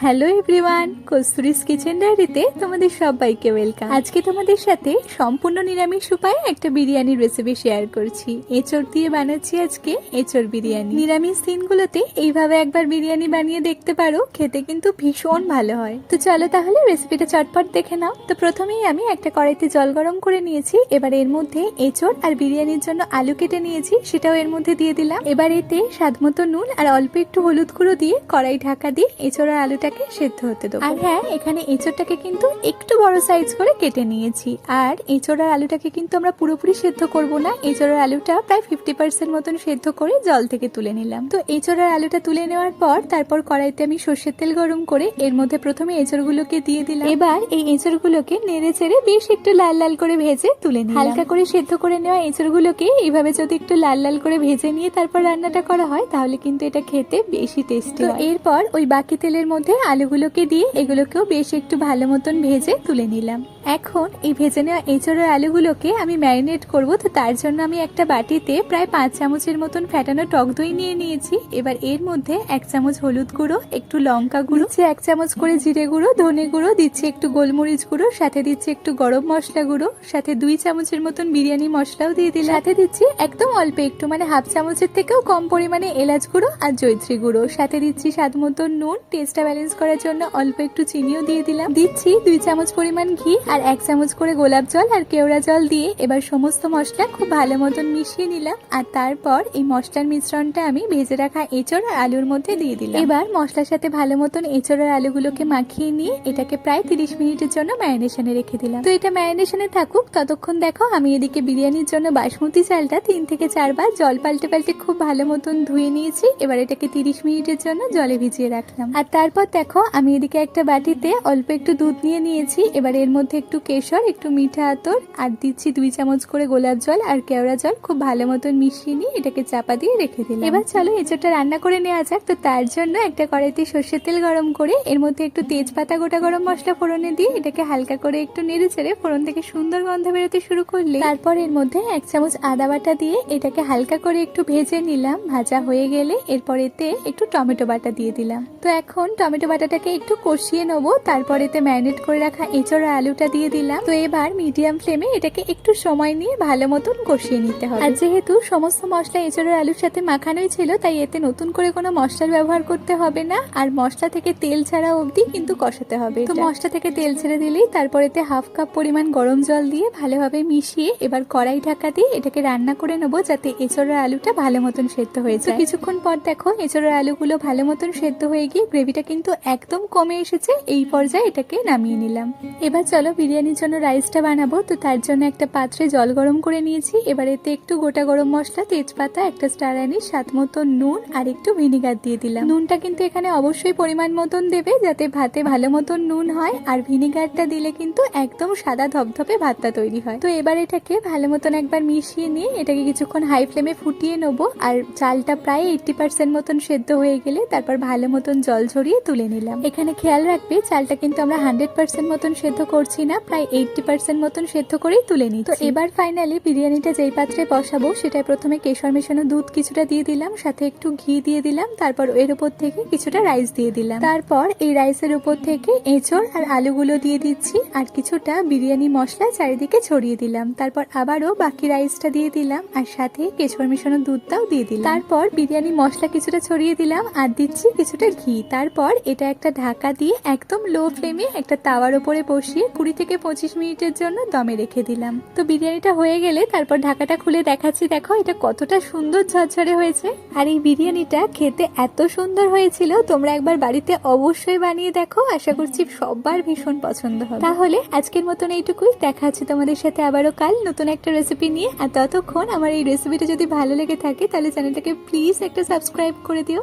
Hello everyone, কস্তুরীস kitchen ডায়েরিতে তোমাদের সবাইকে ওয়েলকাম। আজকে তোমাদের সাথে সম্পূর্ণ নিরামিষ উপায়ে একটা বিরিয়ানির রেসিপি শেয়ার করছি। এঁচড় দিয়ে বানাচ্ছি আজকে এঁচড় বিরিয়ানি। নিরামিষ দিনগুলোতে এইভাবে একবার বিরিয়ানি বানিয়ে দেখতে পারো, খেতে কিন্তু ভীষণ ভালো হয়। তো চলো তাহলে রেসিপিটা চটপট দেখে নাও। তো প্রথমেই আমি একটা কড়াইতে জল গরম করে নিয়েছি। এবার এর মধ্যে এঁচড় আর বিরিয়ানির জন্য আলু কেটে নিয়েছি, সেটাও এর মধ্যে দিয়ে দিলাম। এবার এতে স্বাদ মতো নুন আর অল্প একটু হলুদ গুঁড়ো দিয়ে কড়াই ঢাকা দিয়ে এঁচড় আর আলুটাকে সেদ্ধ হতে দেবো। আর হ্যাঁ, এখানে এঁচড়টাকে কিন্তু একটু বড় সাইজ করে কেটে নিয়েছি। আর এঁচড় আর আলুটাকে কিন্তু আমরা পুরোপুরি সেদ্ধ করব না, এঁচড় আর আলুটা প্রায় 50% মতন সেদ্ধ করে জল থেকে তুলে নিলাম। তো এঁচড় আর আলুটা তুলে নেওয়ার পর তারপর কড়াইতে আমি সর্ষের তেল গরম করে এর মধ্যে প্রথমে এঁচড়গুলোকে দিয়ে দিলাম। এবার এই এঁচড়গুলোকে নেড়ে চেড়ে বেশ একটু লাল লাল করে ভেজে তুলে নিলাম। হালকা করে সেদ্ধ করে নেওয়া এঁচড়গুলোকে এইভাবে যদি একটু লাল লাল করে ভেজে নিয়ে তারপর রান্নাটা করা হয় তাহলে কিন্তু এটা খেতে বেশি টেস্টি হয়। এরপর ওই বাকি তেলের মধ্যে আলুগুলোকে দিয়ে এগুলোকেও বেশ একটু ভালো মতন ভেজে তুলে নিলাম। এখন এই ভেজে নেওয়া এঁচড়ের আলুগুলোকে আমি ম্যারিনেট করব। তো তার জন্য আমি একটা বাটিতে প্রায় 5 চামচের মতন ফ্যাটানো টক দই নিয়ে নিয়েছি। এবার এর মধ্যে 1 চামচ হলুদ গুঁড়ো, একটু লঙ্কা গুঁড়ো, 1 চামচ করে জিরে গুঁড়ো, ধনে গুঁড়ো দিচ্ছি, একটু গোলমরিচ গুঁড়ো, সাথে দিচ্ছি একটু গরম মশলা গুঁড়ো, সাথে 2 চামচের মতন বিরিয়ানি মশলাও দিয়ে দিলাম। সাথে দিচ্ছি একদম অল্প একটু মানে হাফ চামচের থেকেও কম পরিমাণে এলাচ গুঁড়ো আর জয়ত্রী গুঁড়ো। সাথে দিচ্ছি স্বাদ মতন নুন, টেস্টটা ব্যালেন্স করার জন্য অল্প একটু চিনিও দিয়ে দিলাম। দিচ্ছি 2 চামচ পরিমাণ ঘি আর 1 চামচ করে গোলাপ জল আর কেওড়া জল দিয়ে এবার সমস্ত মশলা খুব ভালো মতন মিশিয়ে নিলাম। আর তারপর এই মশলার মিশ্রণটা আমি ভেজে রাখা এঁচড় আর আলুর মধ্যে দিয়ে দিলাম। এবার মশলার সাথে ভালো মতন এঁচড় আর আলুগুলোকে মাখিয়ে নিয়ে এটাকে প্রায় 30 মিনিটের জন্য ম্যারিনেশনে রেখে দিলাম। তো এটা ম্যারিনেশনে থাকুক, ততক্ষণ দেখো আমি এদিকে বিরিয়ানির জন্য বাসমতি চালটা 3 থেকে 4 বার জল পাল্টে পাল্টে খুব ভালো মতন ধুয়ে নিয়েছি। এবার এটাকে 30 মিনিটের জন্য জলে ভিজিয়ে রাখলাম। আর তারপর দেখো আমি এদিকে একটা বাটিতে অল্প একটু দুধ নিয়ে নিয়েছি। এবার এর মধ্যে একটু কেশর, একটু মিঠা আতর আর দিচ্ছি 2 চামচ করে গোলাপ জল আর কেওড়া জল, খুব ভালো মতন মিশিয়ে নিয়ে এটাকে চাপা দিয়ে রেখে দিলাম। এবার চলো এঁচড়টা রান্না করে নেওয়া যাক। তো তার জন্য একটা কড়াইতে সর্ষের তেল গরম করে এর মধ্যে একটু তেজপাতা, গোটা গরম মশলা ফোড়নে দিয়ে এটাকে হালকা করে একটু নেড়ে চেড়ে ফোড়ন থেকে সুন্দর গন্ধ বেরোতে শুরু করলে তারপর এর মধ্যে 1 চামচ আদা বাটা দিয়ে এটাকে হালকা করে একটু ভেজে নিলাম। ভাজা হয়ে গেলে এরপর এতে একটু টমেটো বাটা দিয়ে দিলাম। তো এখন টমেটো বাটাটাকে একটু কষিয়ে নেবো। তারপর এতে ম্যারিনেট করে রাখা এঁচড় আর আলুটা দিয়ে দিলাম। তো এবার মিডিয়াম ফ্লেমে এটাকে একটু সময় নিয়ে ভালো মতন কষিয়ে নিতে হবে। আর যেহেতু সমস্ত মশলা এঁচড় আর আলুর সাথে মাখানোই ছিল, তাই এতে নতুন করে কোনো মশলার ব্যবহার করতে হবে না। আর মশলা থেকে তেল ছাড়া অবধি কিন্তু কষাতে হবে। তো মশলা থেকে তেল ছেড়ে দিলেই তারপর এতে 1/2 কাপ পরিমাণ গরম জল দিয়ে ভালোভাবে মিশিয়ে এবার কড়াই ঢাকা দিয়ে এটাকে রান্না করে নেবো, যাতে এঁচড় আর আলুটা ভালো মতন সেদ্ধ হয়ে যায়। কিছুক্ষণ পর দেখো এঁচড় আর আলুগুলো ভালো মতন সেদ্ধ হয়ে গিয়ে গ্রেভিটা কিন্তু একদম কমে এসেছে। এই পর্যায়ে এটাকে নামিয়ে নিলাম। এবার চলো বিরিয়ানির জন্য রাইসটা বানাবো। তো তার জন্য একটা পাত্রে জল গরম করে নিয়েছি। এবার এতে একটু গোটা গরম মশলা, তেজপাতা, একটা স্টার আনিস, স্বাদ মতো নুন আর একটু ভিনিগার দিয়ে দিলাম। নুনটা কিন্তু এখানে অবশ্যই পরিমাণ মতন দেবে, যাতে ভাতে ভালো মতন নুন হয়। আর ভিনিগারটা দিলে কিন্তু একদম সাদা ধপধপে ভাতটা তৈরি হয়। তো এবার এটাকে ভালো মতন একবার মিশিয়ে নিয়ে এটাকে কিছুক্ষণ হাই ফ্লেমে ফুটিয়ে নেবো। আর চালটা প্রায় 80% মতন সেদ্ধ হয়ে গেলে তারপর ভালো মতন জল ঝরিয়ে তুলে নিলাম। এখানে খেয়াল রাখবে চালটা কিন্তু আমরা 100% মতন সেদ্ধ করছি না, প্রায় 80% মতন সেদ্ধ করেই তুলে নিই। তো এবার ফাইনালি বিরিয়ানিটা যেই পাত্রে বসাবো সেটাই প্রথমে কেশর মেশানো দুধ কিছুটা দিয়ে দিলাম, সাথে একটু ঘি দিয়ে দিলাম। তারপর এর উপর থেকে কিছুটা রাইস দিয়ে দিলাম। তারপর এই রাইসের উপর থেকে এঁচড় আর আলুগুলো দিয়ে দিচ্ছি আর কিছুটা বিরিয়ানি মশলা চারিদিকে ছড়িয়ে দিলাম। তারপর আবারও বাকি রাইসটা দিয়ে দিলাম আর সাথে কেশর মেশানো দুধটাও দিয়ে দিলাম। তারপর বিরিয়ানি মশলা কিছুটা ছড়িয়ে দিলাম আর দিচ্ছি কিছুটা ঘি। তারপর এটা একটা ঢাকা দিয়ে একদম লো ফ্লেমে একটা তাওয়ার উপরে বসিয়ে 20 থেকে 25 মিনিটের জন্য দমে রেখে দিলাম। তো বিরিয়ানিটা হয়ে গেলে তারপর ঢাকাটা খুলে দেখাচ্ছি, দেখো এটা কতটা সুন্দর ঝরঝরে হয়েছে। আর এই বিরিয়ানিটা খেতে এত সুন্দর হয়েছিল, তোমরা একবার বাড়িতে অবশ্যই বানিয়ে দেখো। আশা করছি সবার ভীষণ পছন্দ হবে। তাহলে আজকের মতন এইটুকুই, দেখা হচ্ছে তোমাদের সাথে আবারও কাল নতুন একটা রেসিপি নিয়ে। আর ততক্ষণ আমার এই রেসিপিটা যদি ভালো লেগে থাকে তাহলে চ্যানেলটাকে প্লিজ একটা সাবস্ক্রাইব করে দিও।